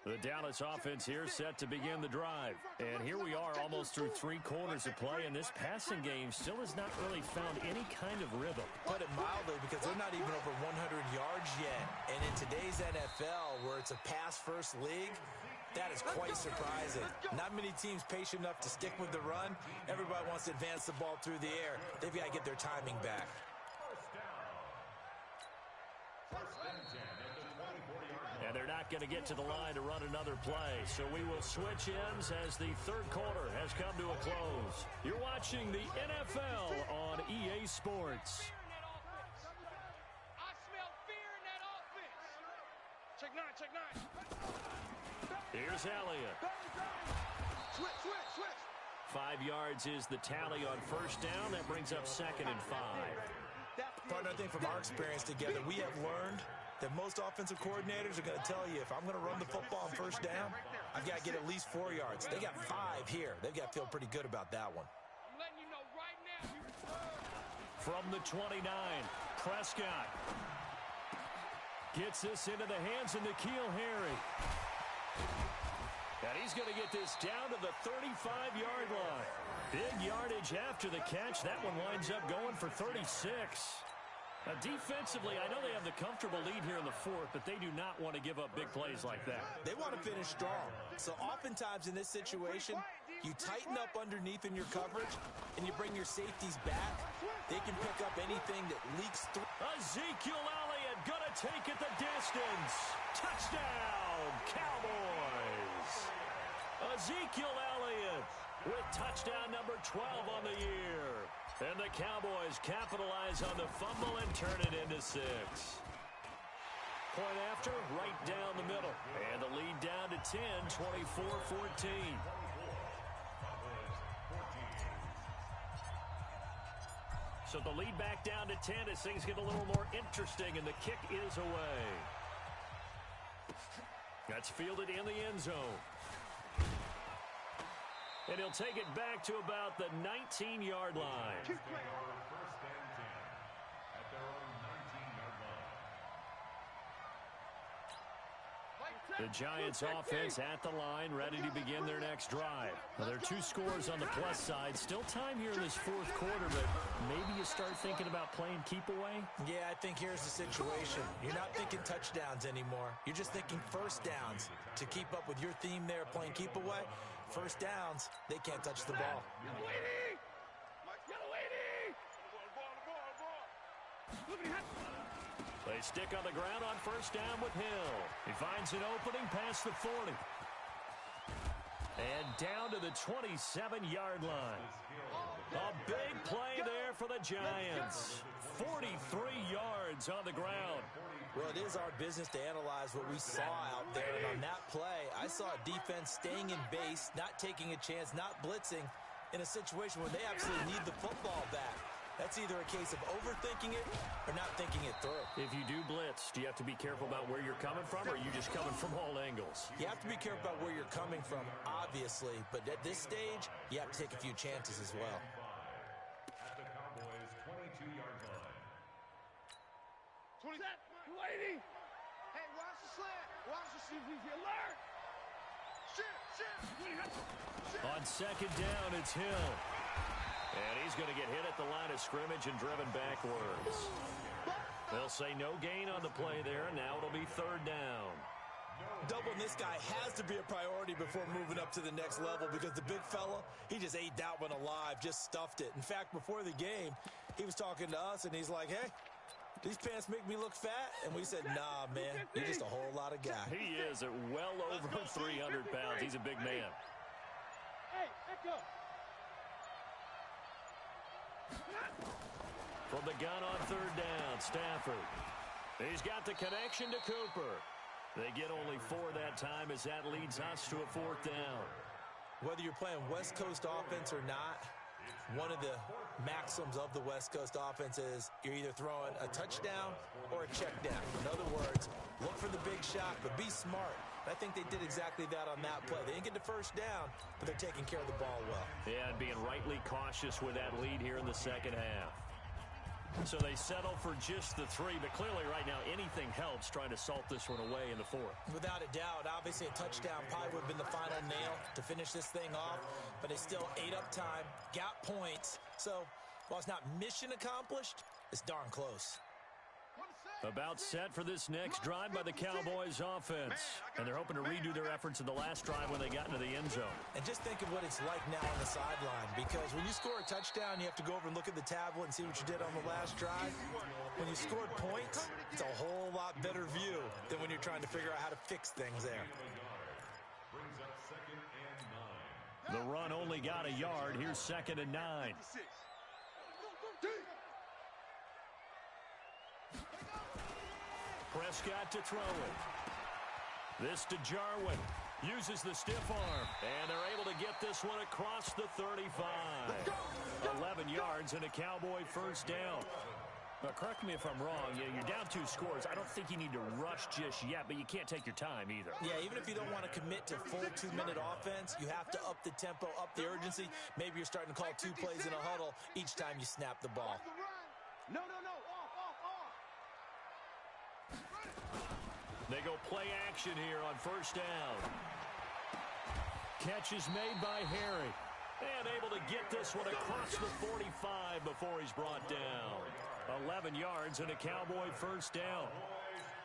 [SPEAKER 1] The Dallas offense here set to begin the drive. And here we are almost through 3 quarters of play, and this passing game still has not really found any kind of rhythm.
[SPEAKER 4] Put it mildly, because they're not even over 100 yards yet. And in today's NFL, where it's a pass-first league, that is quite surprising. Not many teams patient enough to stick with the run. Everybody wants to advance the ball through the air. They've got to get their timing back.
[SPEAKER 1] And they're not going to get to the line to run another play. So we will switch ends as the 3rd quarter has come to a close. You're watching the NFL on EA Sports.
[SPEAKER 3] I smell fear in that offense. Check 9, check 9.
[SPEAKER 1] Here's Elliott.
[SPEAKER 2] Switch, switch, switch.
[SPEAKER 1] 5 yards is the tally on first down. That brings up 2nd and 5.
[SPEAKER 4] Partner, I think from our experience together, we have learned that most offensive coordinators are going to tell you, if I'm going to run the football on first down, I've got to get at least 4 yards. They got 5 here. They've got to feel pretty good about that one.
[SPEAKER 3] I'm letting you know right now.
[SPEAKER 1] From the 29, Prescott gets this into the hands of N'Keal Harry. And he's going to get this down to the 35-yard line. Big yardage after the catch. That one winds up going for 36. Defensively, I know they have the comfortable lead here in the 4th, but they do not want to give up big plays like that.
[SPEAKER 4] They want to finish strong. So oftentimes in this situation, you tighten up underneath in your coverage, and you bring your safeties back. They can pick up anything that leaks through.
[SPEAKER 1] Ezekiel Elliott going to take it the distance. Touchdown, Cowboys. Ezekiel Elliott with touchdown number 12 on the year. And the Cowboys capitalize on the fumble and turn it into 6. point after, right down the middle. And the lead down to 10, 24-14. So the lead back down to 10 as things get a little more interesting, and the kick is away. That's fielded in the end zone. And he'll take it back to about the 19-yard line.
[SPEAKER 5] First and 10 at their own 19-yard line.
[SPEAKER 1] The Giants offense at the line, ready to begin their next drive. Now, there are 2 scores on the plus side. Still time here in this fourth quarter, but maybe you start thinking about playing keep away?
[SPEAKER 4] Yeah, I think here's the situation. You're not thinking touchdowns anymore. You're just thinking first downs. To keep up with your theme there, playing keep away, first downs, they can't touch the ball.
[SPEAKER 1] They stick on the ground on first down with Hill. He finds an opening past the 40. And down to the 27-yard line. A big play there for the Giants. 43 yards on the ground.
[SPEAKER 4] Well, it is our business to analyze what we saw out there. And on that play, I saw a defense staying in base, not taking a chance, not blitzing in a situation where they absolutely need the football back. That's either a case of overthinking it or not thinking it through.
[SPEAKER 1] If you do blitz, do you have to be careful about where you're coming from, or are you just coming from all angles?
[SPEAKER 4] You have to be careful about where you're coming from, obviously. But at this stage, you have to take a few chances as well.
[SPEAKER 5] At the Cowboys' 22-yard line.
[SPEAKER 3] 20. Lady. Hey, watch the slant. Watch the CVV alert. Shit.
[SPEAKER 1] On second down, it's Hill. And he's going to get hit at the line of scrimmage and driven backwards. They'll say no gain on the play there. Now it'll be third down.
[SPEAKER 4] Doubling this guy has to be a priority before moving up to the next level, because the big fella, he just ate that one alive, just stuffed it. In fact, before the game, he was talking to us, and he's like, hey, these pants make me look fat? And we said, nah, man, you're just a whole lot of guy.
[SPEAKER 1] He is at well over 300 pounds. He's a big man.
[SPEAKER 3] Hey, echo.
[SPEAKER 1] From the gun on third down, Stafford. He's got the connection to Cooper. They get only 4 that time as that leads us to a fourth down.
[SPEAKER 4] Whether you're playing West Coast offense or not, one of the maxims of the West Coast offense is you're either throwing a touchdown or a check down. In other words, look for the big shot, but be smart. I think they did exactly that on that play. They didn't get the first down, but they're taking care of the ball well.
[SPEAKER 1] Yeah, and being rightly cautious with that lead here in the second half. So they settle for just the 3, but clearly right now anything helps trying to salt this one away in the fourth.
[SPEAKER 4] Without a doubt, obviously a touchdown probably would have been the final nail to finish this thing off, but they still ate up time, got points. So while it's not mission accomplished, it's darn close.
[SPEAKER 1] About set for this next drive by the Cowboys offense. And they're hoping to redo their efforts in the last drive when they got into the end zone.
[SPEAKER 4] And just think of what it's like now on the sideline, because when you score a touchdown, you have to go over and look at the tablet and see what you did on the last drive. When you scored points, it's a whole lot better view than when you're trying to figure out how to fix things there.
[SPEAKER 5] Brings up second and 9.
[SPEAKER 1] The run only got a yard. Here's second and 9. Prescott to throw it. This to Jarwin. Uses the stiff arm. And they're able to get this one across the 35. 11 yards and a Cowboy first down. Now, correct me if I'm wrong. You're down 2 scores. I don't think you need to rush just yet, but you can't take your time either.
[SPEAKER 4] Yeah, even if you don't want to commit to full 2-minute offense, you have to up the tempo, up the urgency. Maybe you're starting to call 2 plays in a huddle each time you snap the ball.
[SPEAKER 3] No.
[SPEAKER 1] They go play action here on first down. Catch is made by Harry. And able to get this one across the 45 before he's brought down. 11 yards and a Cowboy first down.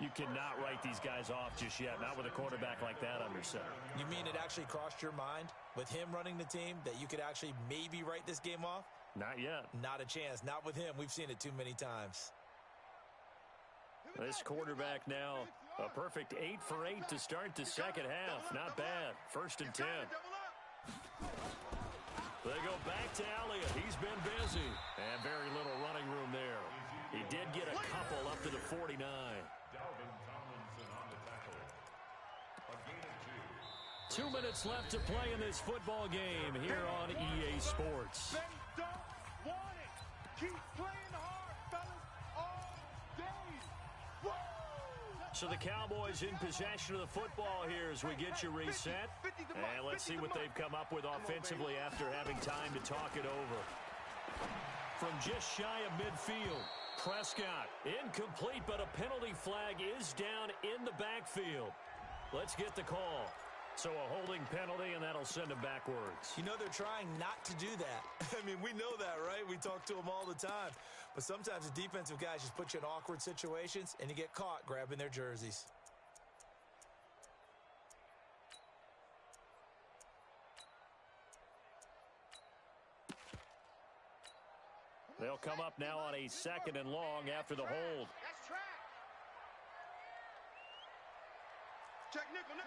[SPEAKER 1] You cannot write these guys off just yet, not with a quarterback like that under center.
[SPEAKER 4] You mean it actually crossed your mind with him running the team that you could actually maybe write this game off?
[SPEAKER 1] Not yet.
[SPEAKER 4] Not a chance. Not with him. We've seen it too many times.
[SPEAKER 1] This quarterback now, a perfect 8 for 8 to start the second half. Not bad. First and 10. They go back to Elliott. He's been busy. And very little running room there. He did get a couple up to the 49.
[SPEAKER 5] Dalvin Tomlinson.
[SPEAKER 1] 2 minutes left to play in this football game here on EA Sports.
[SPEAKER 3] They don't want it. Keep playing hard, fellas, all day. Woo!
[SPEAKER 1] So the Cowboys in possession of the football here as we get you reset. And let's see what they've come up with offensively after having time to talk it over. From just shy of midfield, Prescott incomplete, but a penalty flag is down in the backfield. Let's get the call. So a holding penalty, and that'll send him backwards.
[SPEAKER 4] You know they're trying not to do that. I mean, we know that, right? We talk to them all the time. But sometimes the defensive guys just put you in awkward situations, and you get caught grabbing their jerseys.
[SPEAKER 1] They'll come up now on a 2nd and long after the hold.
[SPEAKER 3] That's track.
[SPEAKER 2] Check nickel, nickel.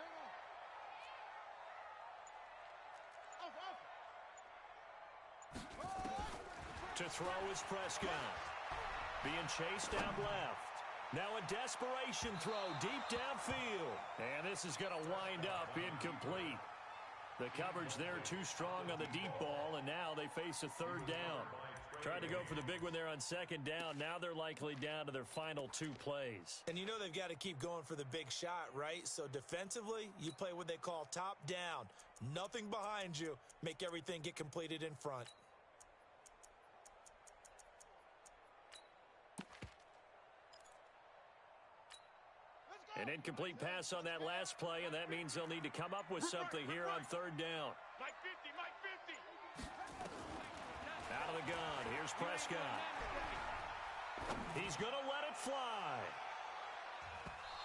[SPEAKER 1] To throw is Prescott. Being chased down left. Now a desperation throw deep downfield. And this is going to wind up incomplete. The coverage there too strong on the deep ball, and now they face a 3rd down. Tried to go for the big one there on 2nd down. Now they're likely down to their final 2 plays.
[SPEAKER 4] And you know they've got to keep going for the big shot, right? So defensively, you play what they call top down. Nothing behind you. Make everything get completed in front.
[SPEAKER 1] An incomplete pass on that last play, and that means they'll need to come up with something here on 3rd down.
[SPEAKER 3] Mike 50, Mike 50.
[SPEAKER 1] Out of the gun, here's Prescott. He's going to let it fly.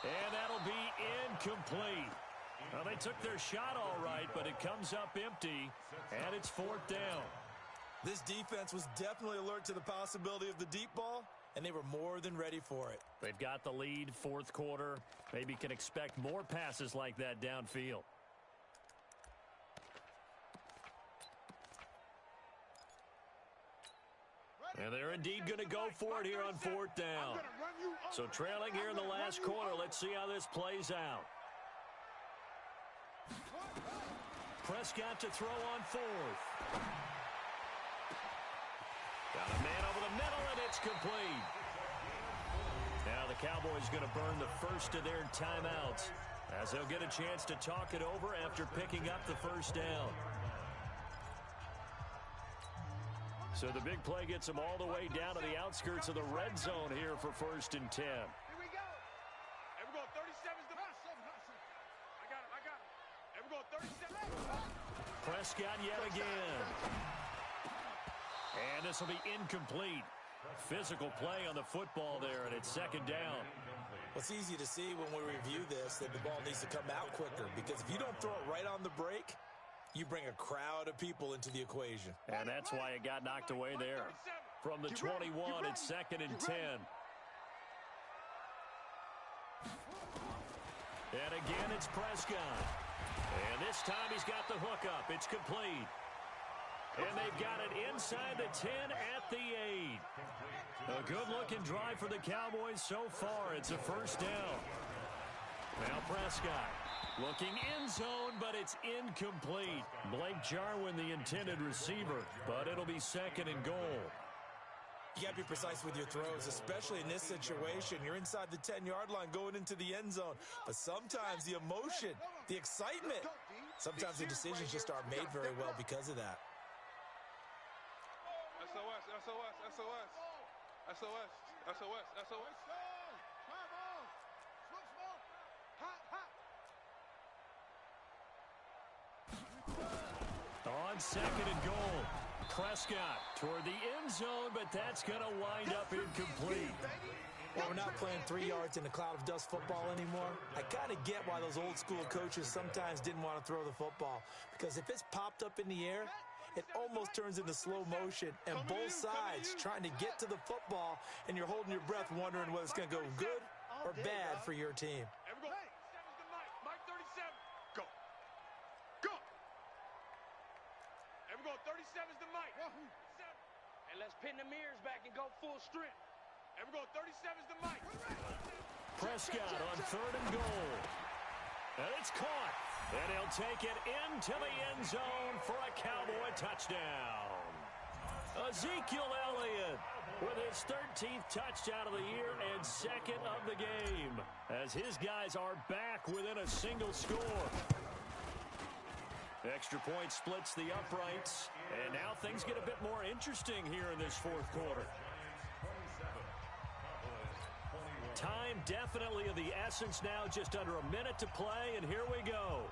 [SPEAKER 1] And that'll be incomplete. Well, they took their shot all right, but it comes up empty, and it's 4th down.
[SPEAKER 4] This defense was definitely alert to the possibility of the deep ball, and they were more than ready for it.
[SPEAKER 1] They've got the lead, 4th quarter. Maybe can expect more passes like that downfield. And they're indeed going to go for it here on 4th down. So trailing here in the last quarter, let's see how this plays out. Prescott to throw on 4th. Got a man over the middle, and it's complete. Now the Cowboys going to burn the first of their timeouts as they'll get a chance to talk it over after picking up the 1st down. So the big play gets them all the way down to the outskirts of the red zone here for 1st and 10.
[SPEAKER 3] Here we go. Here we go. 37's the I got him. Here we go. 37.
[SPEAKER 1] Prescott yet again. And this will be incomplete. Physical play on the football there, and it's 2nd down.
[SPEAKER 4] Well, it's easy to see when we review this that the ball needs to come out quicker, because if you don't throw it right on the break, you bring a crowd of people into the equation.
[SPEAKER 1] And that's why it got knocked away there. From the 21, it's 2nd and 10. And again, it's Prescott. And this time he's got the hookup. It's complete. And they've got it inside the 10 at the 8. A good-looking drive for the Cowboys so far. It's a 1st down. Now Prescott looking in zone, but it's incomplete. Blake Jarwin, the intended receiver, but it'll be 2nd and goal.
[SPEAKER 4] You got to be precise with your throws, especially in this situation. You're inside the 10-yard line going into the end zone. But sometimes the emotion, the excitement, sometimes the decisions just aren't made very well because of that.
[SPEAKER 2] SOS, SOS, SOS. SOS, SOS, SOS.
[SPEAKER 1] On 2nd and goal, Prescott toward the end zone, but that's going to wind up incomplete.
[SPEAKER 4] Well, we're not playing 3 yards in a cloud of dust football anymore. I kind of get why those old school coaches sometimes didn't want to throw the football, because if it's popped up in the air, it almost turns into slow motion, and both sides trying to get to the football, and you're holding your breath wondering whether it's going to go good or bad for your team.
[SPEAKER 3] Mike 37.
[SPEAKER 2] Go. Go.
[SPEAKER 3] Here we go. 37's the Mike. And let's pin the mirrors back and go full strength. Here we go. 37's the Mike.
[SPEAKER 1] Prescott on 3rd and goal. And it's caught. And he'll take it into the end zone for a Cowboy touchdown. Ezekiel Elliott with his 13th touchdown of the year and second of the game, as his guys are back within a single score. Extra point splits the uprights, and now things get a bit more interesting here in this fourth quarter. Time definitely of the essence now, just under a minute to play, and here we go.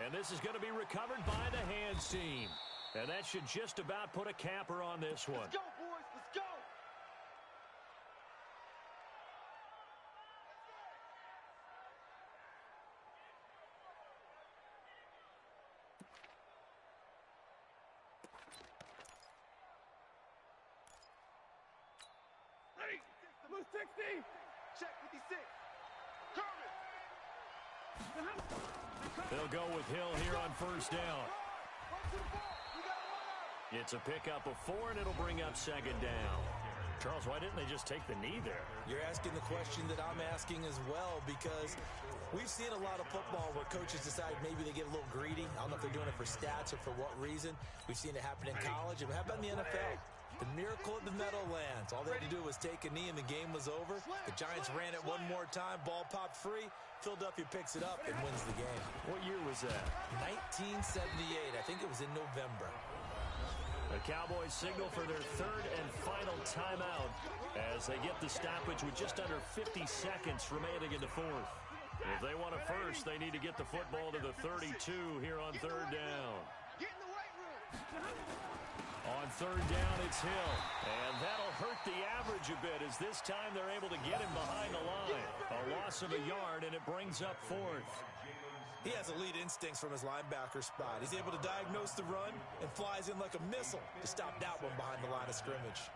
[SPEAKER 1] And this is going to be recovered by the hands team. And that should just about put a capper on this one.
[SPEAKER 3] Let's go, boys. Let's go. Ready. Blue 60. Check 56. Kermit.
[SPEAKER 1] They'll go with Hill here on first down. It's a pickup of 4, and it'll bring up second down. Charles, why didn't they just take the knee there?
[SPEAKER 4] You're asking the question that I'm asking as well, because we've seen a lot of football where coaches decide maybe they get a little greedy. I don't know if they're doing it for stats or for what reason. We've seen it happen in college, and how about in the NFL? The miracle of the Meadowlands. All they had to do was take a knee, and the game was over. The Giants ran it one more time. Ball popped free. Philadelphia picks it up and wins the game.
[SPEAKER 1] What year was that?
[SPEAKER 4] 1978. I think it was in November.
[SPEAKER 1] The Cowboys signal for their third and final timeout as they get the stoppage with just under 50 seconds remaining in the fourth. If they want a first, they need to get the football to the 32 here on third down.
[SPEAKER 3] Get in the weight room.
[SPEAKER 1] On third down, it's Hill. And that'll hurt the average a bit, as this time they're able to get him behind the line. A loss of a yard, and it brings up fourth.
[SPEAKER 4] He has elite instincts from his linebacker spot. He's able to diagnose the run and flies in like a missile to stop that one behind the line of scrimmage.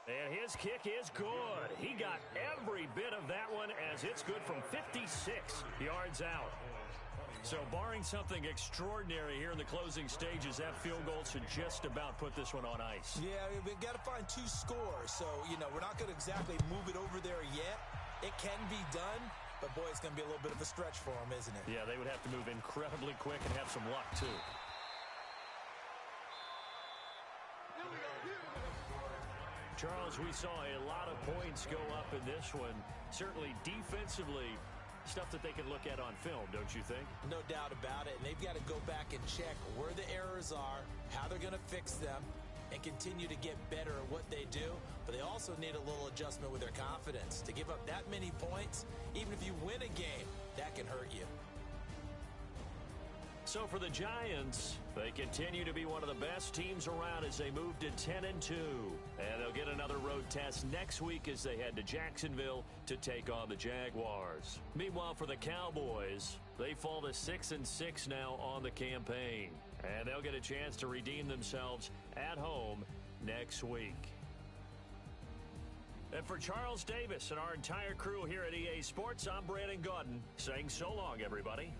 [SPEAKER 1] And his kick is good. He got every bit of that one, as it's good from 56 yards out. So barring something extraordinary here in the closing stages, that field goal should just about put this one on ice.
[SPEAKER 4] Yeah, we've got to find 2 scores. So, we're not going to exactly move it over there yet. It can be done, but boy, it's going to be a little bit of a stretch for them, isn't it?
[SPEAKER 1] Yeah, they would have to move incredibly quick and have some luck, too. Charles, we saw a lot of points go up in this one. Certainly defensively, stuff that they can look at on film, don't you think?
[SPEAKER 4] No doubt about it. And they've got to go back and check where the errors are, how they're going to fix them, and continue to get better at what they do. But they also need a little adjustment with their confidence. To give up that many points, even if you win a game, that can hurt you.
[SPEAKER 1] So for the Giants, they continue to be one of the best teams around as they move to 10-2. And they'll get another road test next week as they head to Jacksonville to take on the Jaguars. Meanwhile, for the Cowboys, they fall to 6-6 now on the campaign. And they'll get a chance to redeem themselves at home next week. And for Charles Davis and our entire crew here at EA Sports, I'm Brandon Gaudin saying so long, everybody.